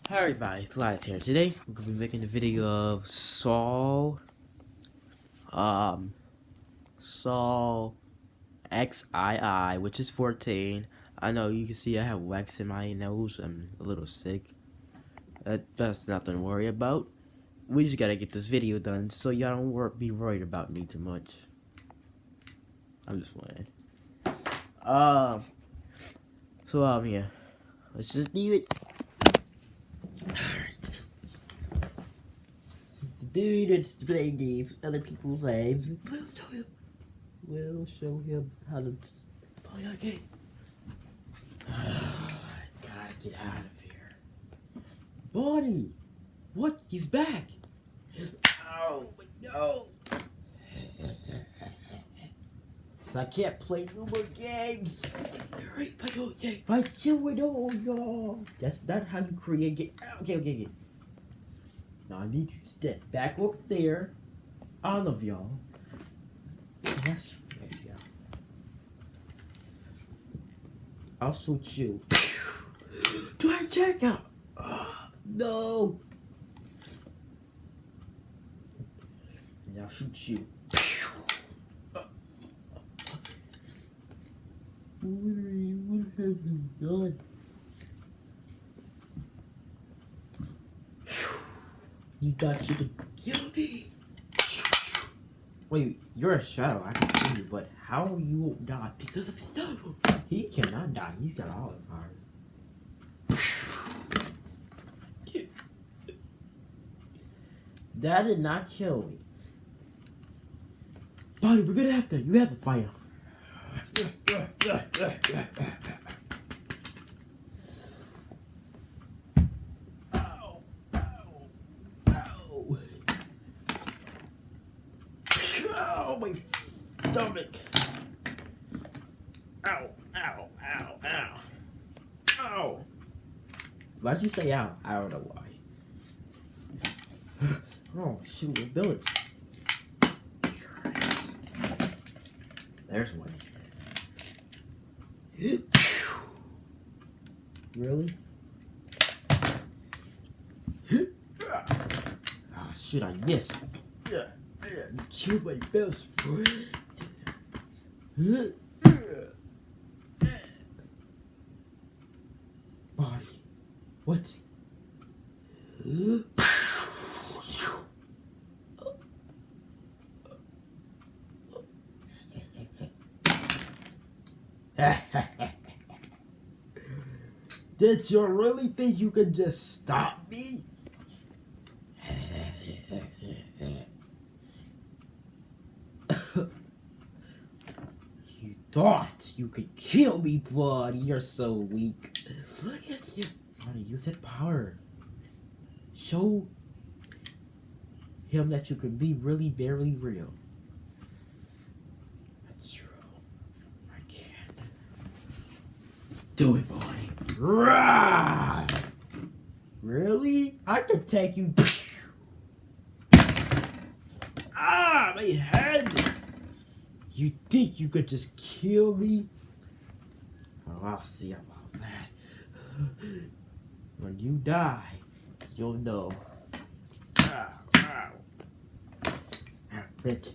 Hi everybody, it's Live here. Today we're gonna be making a video of Saul XIII, which is 14. I know you can see I have wax in my nose. I'm a little sick. That's nothing to worry about. We just gotta get this video done so y'all don't be worried about me too much. I'm just playing. Yeah. Let's just do it. The dude that's playing games with other people's lives. We'll show him how to play a game. I gotta get out of here. Buddy! What? He's back! Ow! No! So I can't play no more games! Alright, by doing all y'all! That's not how you create game. Okay. Now I need you to step back up there. All of y'all. Yes, yeah. I'll shoot you. Do I check out? No. And I'll shoot you. What have you done? You thought you could kill me? Wait, you're a shadow, I can see you, but how you won't die? Because of stuff. He cannot die, he's got all the powers. That did not kill me. Buddy, we're gonna have to, you have to fight him. Oh, my stomach. Ow. Why'd you say ow? I don't know why. Oh, shoot, the bullets. There's one. Really? Ah, shit, I missed. You killed my best friend. Body. What? Did you really think you could just stop me? You thought you could kill me, buddy. You're so weak. Look at you. Buddy, use that power. Show him that you can be really, barely real. That's true. I can't. Do it, buddy. Rah! Really? I could take you. Ah, my head! You think you could just kill me? Oh, I'll see about that. When you die, you'll know. Ow. Let's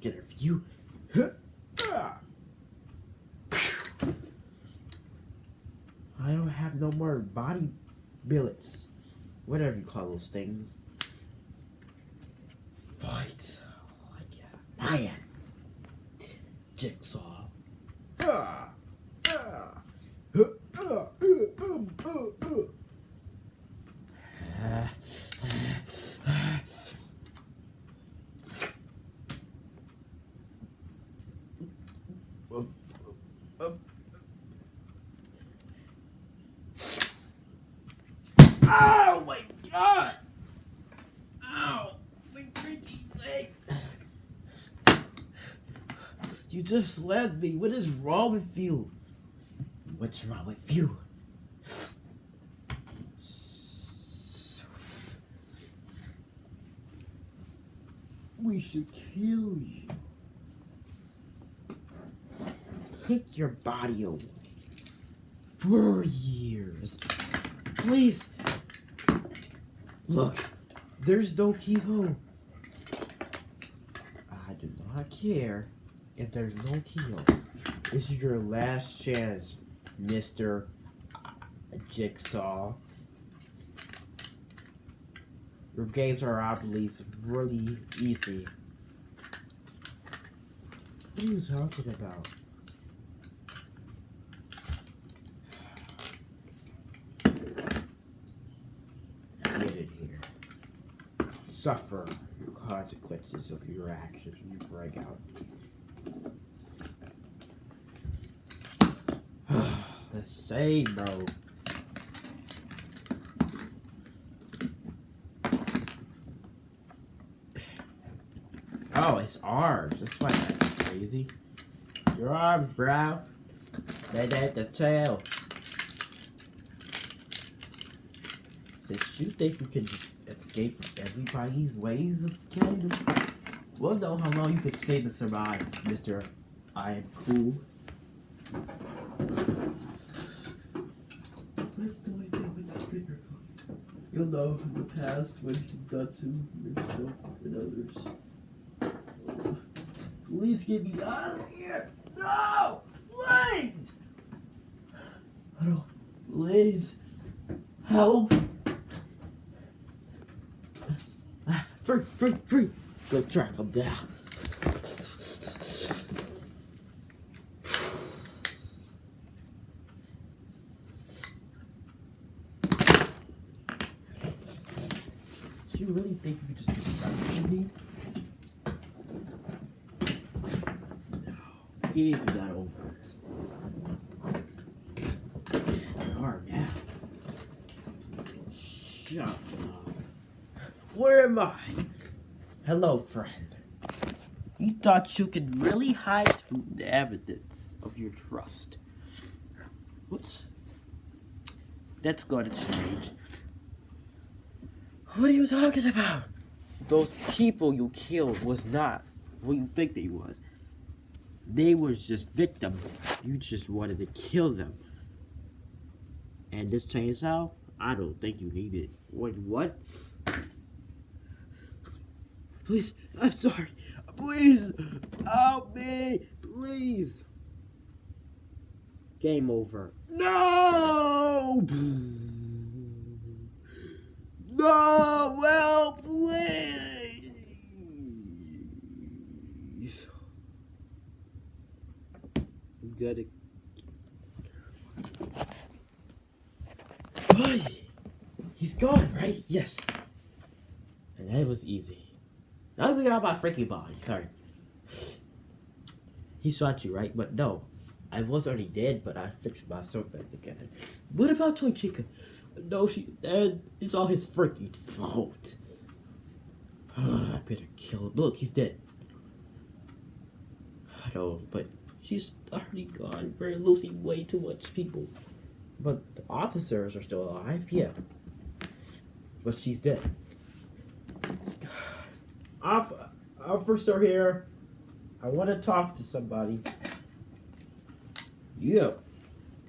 get a view. I don't have no more body billets. Whatever you call those things. Fight like a man. Jigsaw. Oh my god! Ow! My freaking leg! You just left me. What is wrong with you? What's wrong with you? We should kill you. Take your body away. 4 years. Please. Look, there's no keyhole. I do not care if there's no keyhole. This is your last chance, Mr. Jigsaw. Your games are obviously really easy. What are you talking about? Get it here. Suffer the consequences of your actions when you break out. The same, bro. Oh, it's arms. That's why that's crazy. Your arms, bro. They at the tail. Since you think you can escape from everybody's ways of killing them, we'll know how long you can stay to survive, Mr. I am cool. That's the only thing with the bigger. You'll know from the past what you've done to yourself and others. Please get me out of here! No! Please! I don't. Please. Help! Free! Go track him down. Do you really think you could just distract me? No. Give that over. Now. Shut up. Where am I? Hello, friend. You thought you could really hide from the evidence of your trust. Whoops. That's going to change. What are you talking about? Those people you killed was not what you think they was. They was just victims. You just wanted to kill them. And this chainsaw? I don't think you need it. Wait, what? Please, I'm sorry. Please, help me. Please. Game over. No! No, help, please. You gotta. Buddy! He's gone, right? Yes. And that was easy. Now we got my freaking body. Sorry. He shot you, right? But no. I was already dead, but I fixed myself back again. What about Toy Chica? No, she's dead. It's all his freaking fault. I better kill him. Look, he's dead. I know, but she's already gone. We're losing way too much people. But the officers are still alive, yeah. But she's dead. Officer here. I want to talk to somebody. Yeah.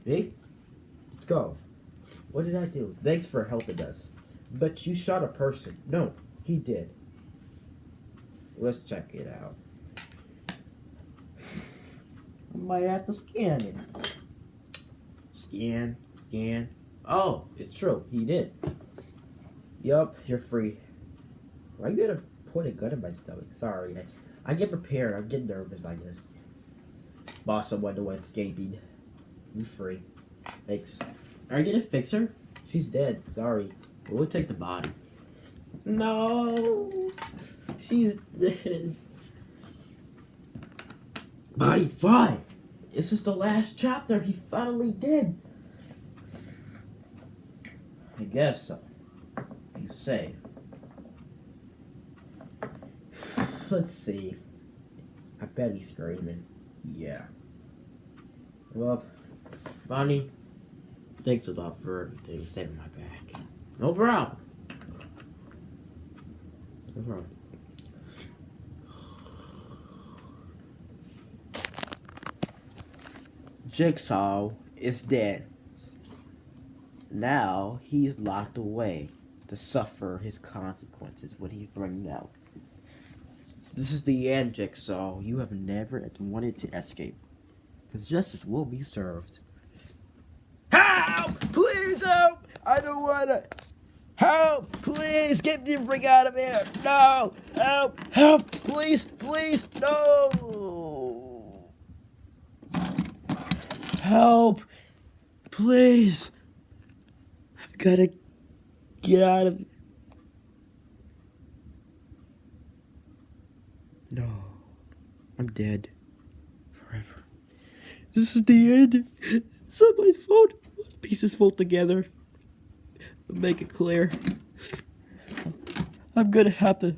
Hey, let's go. What did I do? Thanks for helping us. But you shot a person. No, he did. Let's check it out. I might have to scan it. Scan. Oh, it's true. He did. Yup, you're free. Why you gotta point a gun in my stomach? Sorry. I get prepared. I get nervous by this. Boss, someone to escaping. You free. Thanks. Are you gonna fix her? She's dead. Sorry. We'll take the body. No. She's dead. Body fine. This is the last chapter. He finally did. I guess so. You say. Let's see. I bet he's screaming. Yeah. Well, Bonnie, thanks a lot for everything. Saving my back. No problem. No problem. Jigsaw is dead. Now he's locked away to suffer his consequences when he brings out. This is the end, Jigsaw. You have never wanted to escape, because justice will be served. Help! Please help! I don't wanna. Help! Please get the freak out of here! No! Help! Help! Please! Please! No! Help! Please! I've gotta get out of. No. I'm dead. Forever. This is the end. It's not my fault. Pieces fall together. But make it clear. I'm gonna have to.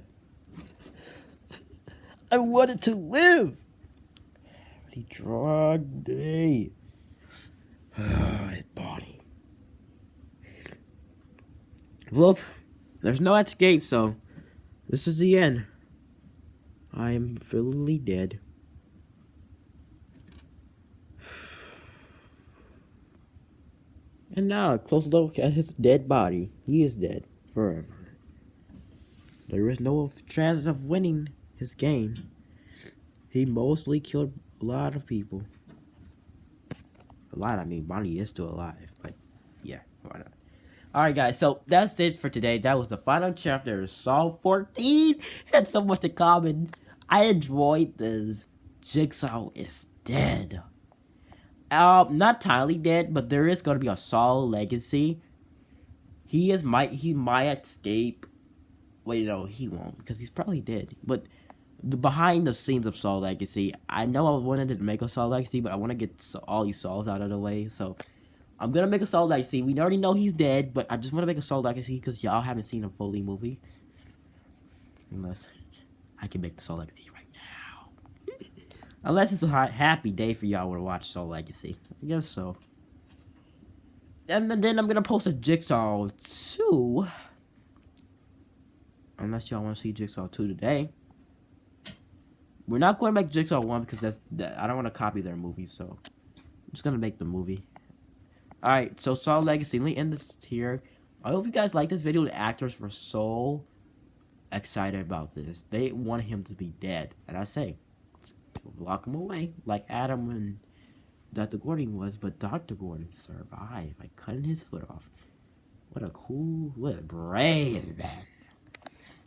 I wanted to live. But he drugged me. His body. Well, there's no escape, so this is the end. I am fully dead. And now a close look at his dead body. He is dead forever. There is no chance of winning his game. He mostly killed a lot of people. A lot, I mean, Bonnie is still alive, but yeah, why not? Alright guys, so that's it for today. That was the final chapter of Saw 14. It had so much in common. I enjoyed this. Jigsaw is dead. Not entirely dead, but there is going to be a Saw legacy. He might escape. Wait, no, he won't, because he's probably dead. But the behind the scenes of Saw legacy, I know I wanted to make a Saw legacy, but I want to get all these Saws out of the way, so I'm gonna make a Saw legacy. We already know he's dead, but I just want to make a Saw legacy because y'all haven't seen a fully movie. Unless I can make the Saw legacy right now. Unless it's a happy day for y'all to watch Saw legacy. I guess so. And then I'm gonna post a Jigsaw 2. Unless y'all want to see Jigsaw 2 today. We're not going to make Jigsaw 1 because I don't want to copy their movie, so I'm just gonna make the movie. Alright, so Saw Legacy. Let me end this here. I hope you guys like this video. The actors were so excited about this. They wanted him to be dead. And I say, let's lock him away. Like Adam and Dr. Gordon was. But Dr. Gordon survived by cutting his foot off. What a brave man.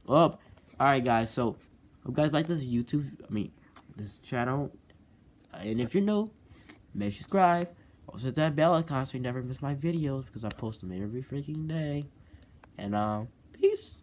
Well, alright guys. So, hope you guys like this this channel. And if you're new, make sure you subscribe. Also hit that bell icon so you never miss my videos because I post them every freaking day. And peace.